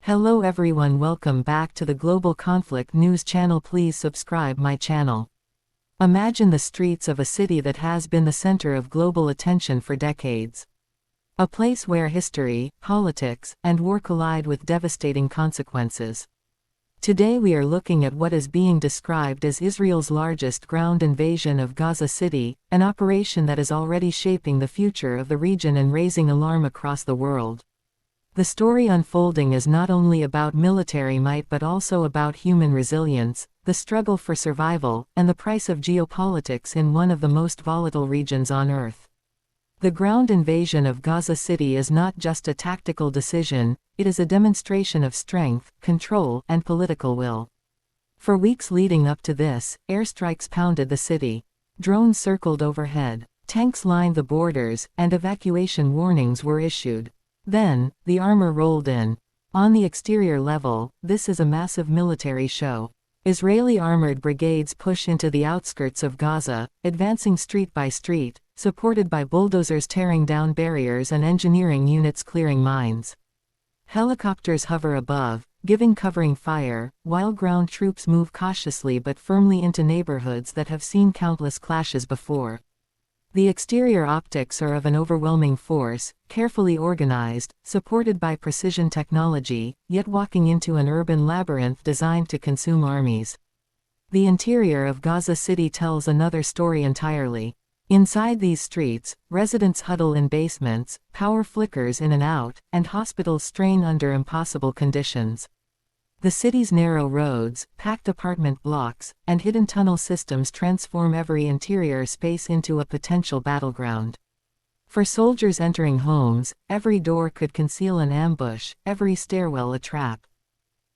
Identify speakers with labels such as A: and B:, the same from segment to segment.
A: Hello everyone, welcome back to the Global Conflict News channel. Please subscribe my channel. Imagine the streets of a city that has been the center of global attention for decades. A place where history, politics, and war collide with devastating consequences. Today we are looking at what is being described as Israel's largest ground invasion of Gaza City, an operation that is already shaping the future of the region and raising alarm across the world. The story unfolding is not only about military might but also about human resilience, the struggle for survival, and the price of geopolitics in one of the most volatile regions on Earth. The ground invasion of Gaza City is not just a tactical decision, it is a demonstration of strength, control, and political will. For weeks leading up to this, airstrikes pounded the city. Drones circled overhead, tanks lined the borders, and evacuation warnings were issued. Then, the armor rolled in. On the exterior level, this is a massive military show. Israeli armored brigades push into the outskirts of Gaza, advancing street by street, supported by bulldozers tearing down barriers and engineering units clearing mines. Helicopters hover above, giving covering fire, while ground troops move cautiously but firmly into neighborhoods that have seen countless clashes before. The exterior optics are of an overwhelming force, carefully organized, supported by precision technology, yet walking into an urban labyrinth designed to consume armies. The interior of Gaza City tells another story entirely. Inside these streets, residents huddle in basements, power flickers in and out, and hospitals strain under impossible conditions. The city's narrow roads, packed apartment blocks, and hidden tunnel systems transform every interior space into a potential battleground. For soldiers entering homes, every door could conceal an ambush, every stairwell a trap.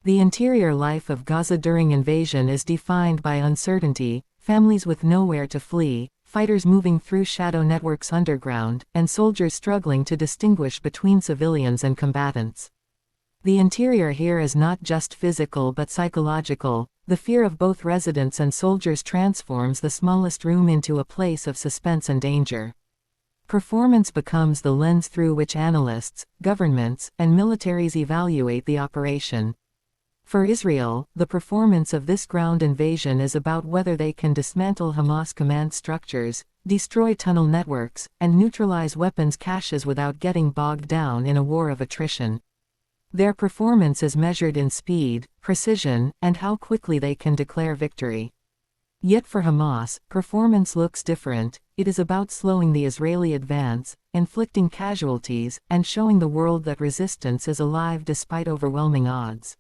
A: The interior life of Gaza during invasion is defined by uncertainty, families with nowhere to flee, fighters moving through shadow networks underground, and soldiers struggling to distinguish between civilians and combatants. The interior here is not just physical but psychological. The fear of both residents and soldiers transforms the smallest room into a place of suspense and danger. Performance becomes the lens through which analysts, governments, and militaries evaluate the operation. For Israel, the performance of this ground invasion is about whether they can dismantle Hamas command structures, destroy tunnel networks, and neutralize weapons caches without getting bogged down in a war of attrition. Their performance is measured in speed, precision, and how quickly they can declare victory. Yet for Hamas, performance looks different. It is about slowing the Israeli advance, inflicting casualties, and showing the world that resistance is alive despite overwhelming odds.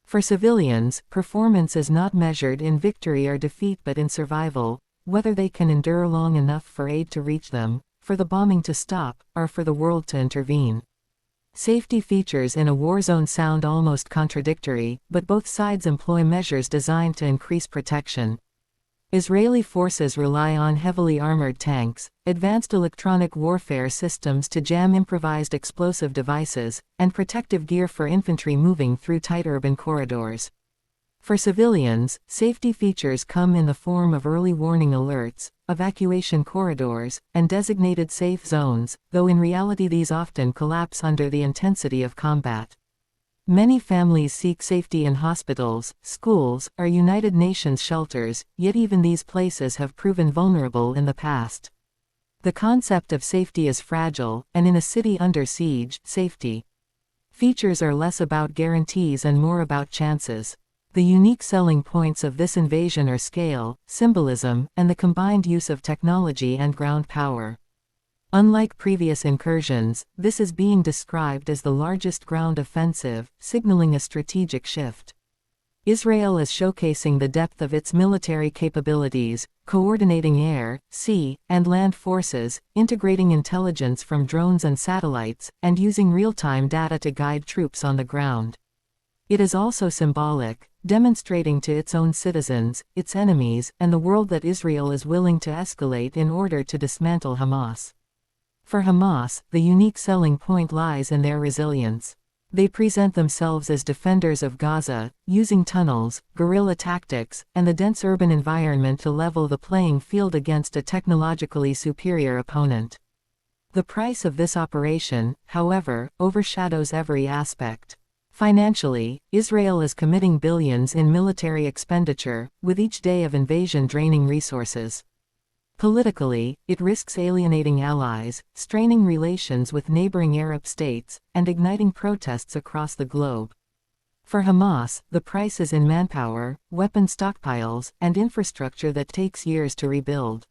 A: For civilians, performance is not measured in victory or defeat but in survival, whether they can endure long enough for aid to reach them, for the bombing to stop, or for the world to intervene. Safety features in a war zone sound almost contradictory, but both sides employ measures designed to increase protection. Israeli forces rely on heavily armored tanks, advanced electronic warfare systems to jam improvised explosive devices, and protective gear for infantry moving through tight urban corridors. For civilians, safety features come in the form of early warning alerts, evacuation corridors, and designated safe zones, though in reality these often collapse under the intensity of combat. Many families seek safety in hospitals, schools, or United Nations shelters, yet even these places have proven vulnerable in the past. The concept of safety is fragile, and in a city under siege, safety features are less about guarantees and more about chances. The unique selling points of this invasion are scale, symbolism, and the combined use of technology and ground power. Unlike previous incursions, this is being described as the largest ground offensive, signaling a strategic shift. Israel is showcasing the depth of its military capabilities, coordinating air, sea, and land forces, integrating intelligence from drones and satellites, and using real-time data to guide troops on the ground. It is also symbolic, demonstrating to its own citizens, its enemies, and the world that Israel is willing to escalate in order to dismantle Hamas. For Hamas, the unique selling point lies in their resilience. They present themselves as defenders of Gaza, using tunnels, guerrilla tactics, and the dense urban environment to level the playing field against a technologically superior opponent. The price of this operation, however, overshadows every aspect. Financially, Israel is committing billions in military expenditure, with each day of invasion draining resources. Politically, it risks alienating allies, straining relations with neighboring Arab states, and igniting protests across the globe. For Hamas, the price is in manpower, weapon stockpiles, and infrastructure that takes years to rebuild.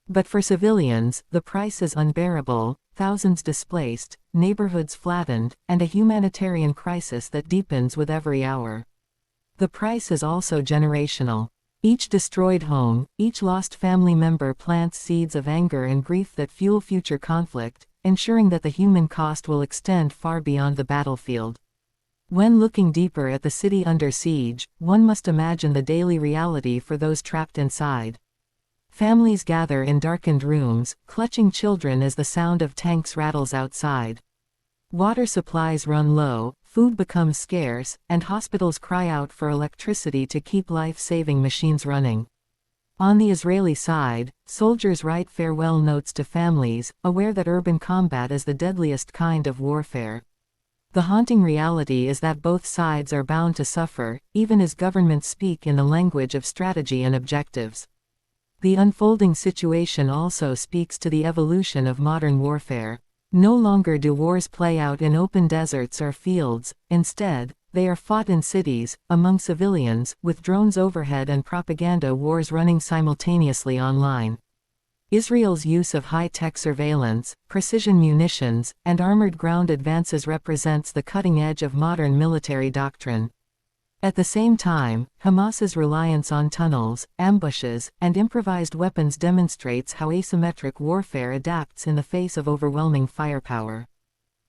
A: But for civilians, the price is unbearable: thousands displaced, neighborhoods flattened, and a humanitarian crisis that deepens with every hour. The price is also generational. Each destroyed home, each lost family member plants seeds of anger and grief that fuel future conflict, ensuring that the human cost will extend far beyond the battlefield. When looking deeper at the city under siege, one must imagine the daily reality for those trapped inside. Families gather in darkened rooms, clutching children as the sound of tanks rattles outside. Water supplies run low, food becomes scarce, and hospitals cry out for electricity to keep life-saving machines running. On the Israeli side, soldiers write farewell notes to families, aware that urban combat is the deadliest kind of warfare. The haunting reality is that both sides are bound to suffer, even as governments speak in the language of strategy and objectives. The unfolding situation also speaks to the evolution of modern warfare. No longer do wars play out in open deserts or fields; instead, they are fought in cities, among civilians, with drones overhead and propaganda wars running simultaneously online. Israel's use of high-tech surveillance, precision munitions, and armored ground advances represents the cutting edge of modern military doctrine. At the same time, Hamas's reliance on tunnels, ambushes, and improvised weapons demonstrates how asymmetric warfare adapts in the face of overwhelming firepower.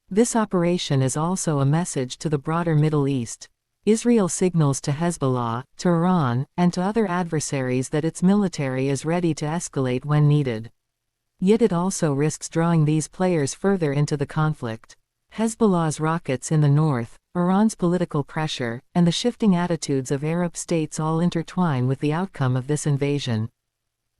A: This operation is also a message to the broader Middle East. Israel signals to Hezbollah, to Iran, and to other adversaries that its military is ready to escalate when needed. Yet it also risks drawing these players further into the conflict. Hezbollah's rockets in the north, Iran's political pressure, and the shifting attitudes of Arab states all intertwine with the outcome of this invasion.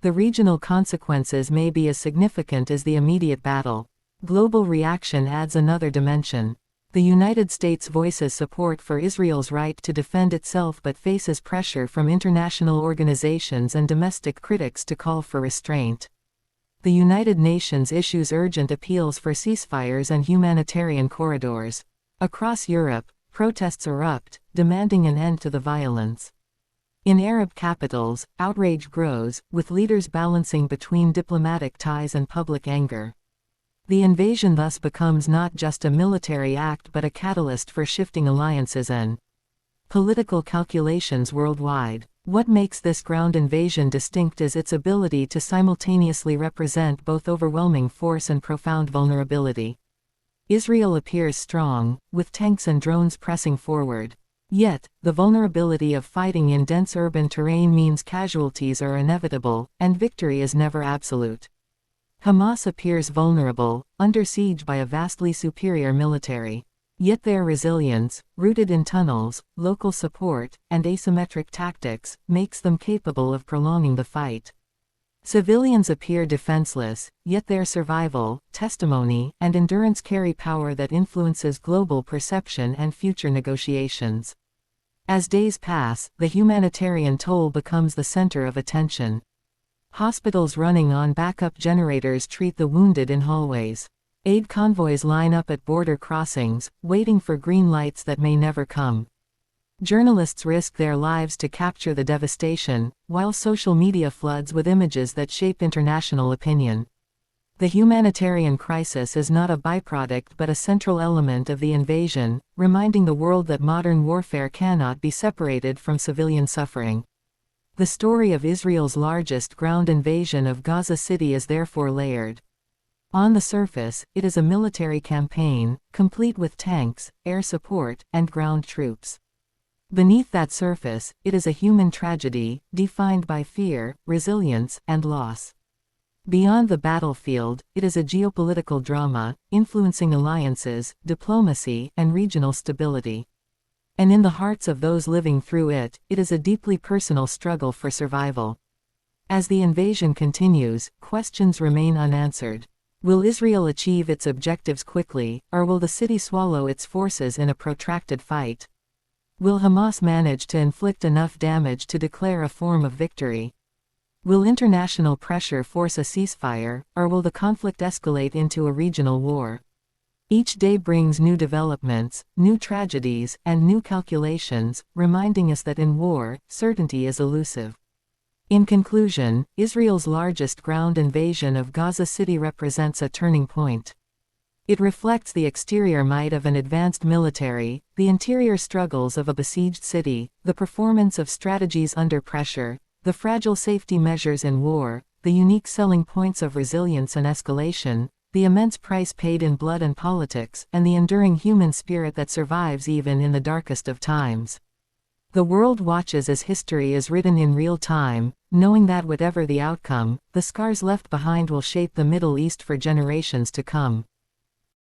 A: The regional consequences may be as significant as the immediate battle. Global reaction adds another dimension. The United States voices support for Israel's right to defend itself but faces pressure from international organizations and domestic critics to call for restraint. The United Nations issues urgent appeals for ceasefires and humanitarian corridors. Across Europe, protests erupt, demanding an end to the violence. In Arab capitals, outrage grows, with leaders balancing between diplomatic ties and public anger. The invasion thus becomes not just a military act but a catalyst for shifting alliances and political calculations worldwide. What makes this ground invasion distinct is its ability to simultaneously represent both overwhelming force and profound vulnerability. Israel appears strong, with tanks and drones pressing forward. Yet, the vulnerability of fighting in dense urban terrain means casualties are inevitable, and victory is never absolute. Hamas appears vulnerable, under siege by a vastly superior military. Yet their resilience, rooted in tunnels, local support, and asymmetric tactics, makes them capable of prolonging the fight. Civilians appear defenseless, yet their survival, testimony, and endurance carry power that influences global perception and future negotiations. As days pass, the humanitarian toll becomes the center of attention. Hospitals running on backup generators treat the wounded in hallways. Aid convoys line up at border crossings, waiting for green lights that may never come. Journalists risk their lives to capture the devastation, while social media floods with images that shape international opinion. The humanitarian crisis is not a byproduct but a central element of the invasion, reminding the world that modern warfare cannot be separated from civilian suffering. The story of Israel's largest ground invasion of Gaza City is therefore layered. On the surface, it is a military campaign, complete with tanks, air support, and ground troops. Beneath that surface, it is a human tragedy, defined by fear, resilience, and loss. Beyond the battlefield, it is a geopolitical drama, influencing alliances, diplomacy, and regional stability. And in the hearts of those living through it, it is a deeply personal struggle for survival. As the invasion continues, questions remain unanswered. Will Israel achieve its objectives quickly, or will the city swallow its forces in a protracted fight? Will Hamas manage to inflict enough damage to declare a form of victory? Will international pressure force a ceasefire, or will the conflict escalate into a regional war? Each day brings new developments, new tragedies, and new calculations, reminding us that in war, certainty is elusive. In conclusion, Israel's largest ground invasion of Gaza City represents a turning point. It reflects the exterior might of an advanced military, the interior struggles of a besieged city, the performance of strategies under pressure, the fragile safety measures in war, the unique selling points of resilience and escalation, the immense price paid in blood and politics, and the enduring human spirit that survives even in the darkest of times. The world watches as history is written in real time, knowing that whatever the outcome, the scars left behind will shape the Middle East for generations to come.